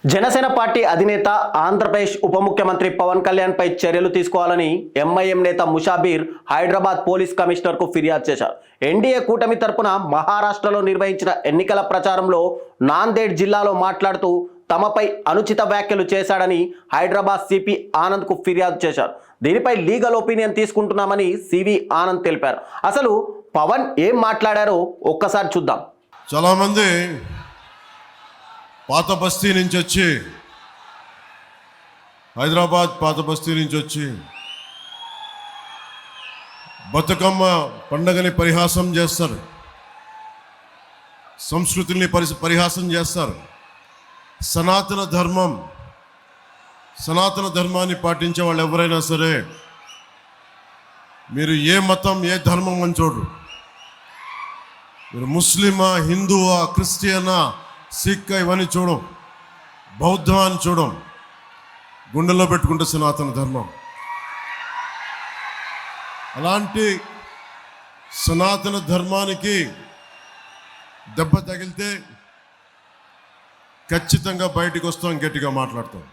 Janasena party అధినేత ఆంధ్రప్రదేశ్ ఉప ముఖ్యమంత్రి పవన్ కళ్యాణ్ పై చర్యలు తీసుకోవాలని ఎంఐఎం నేత ముషాబీర్ హైదరాబాద్ పోలీస్ కమిషనర్కు ఫిర్యాదు చేశారు. ఎన్డీఏ కూటమి తరపున మహారాష్ట్రలో నిర్వహించిన ఎన్నికల ప్రచారంలో నాందేడ్ జిల్లాలో మాట్లాడుతూ తమపై అనుచిత వ్యాఖ్యలు చేశాడని హైదరాబాద్ సిపి ఆనంద్కు ఫిర్యాదు చేశారు. దీనిపై లీగల్ ఒపీనియన్ తీసుకుంటున్నామని సివి ఆనంద్ తెలిపారు. అసలు పవన్ ఏం మాట్లాడారో ఒక్కసారి చూద్దాం. చాలా మంది పాత బస్తీ నుంచి వచ్చి హైదరాబాద్ పాత బస్తీ నుంచి వచ్చి బతుకమ్మ పండగని పరిహాసం చేస్తారు, సంస్కృతిని పరిహాసం చేస్తారు. సనాతన ధర్మాన్ని పాటించే వాళ్ళు ఎవరైనా సరే, మీరు ఏ మతం ఏ ధర్మం అని చూడరు. మీరు ముస్లిమా, హిందువా, క్రిస్టియనా, సిక్ ఇవన్నీ చూడం, బౌద్ధం అని చూడం. గుండెల్లో పెట్టుకుంటే సనాతన ధర్మం. అలాంటి సనాతన ధర్మానికి దెబ్బ తగిలితే ఖచ్చితంగా బయటికి వస్తాం, గట్టిగా మాట్లాడతాం.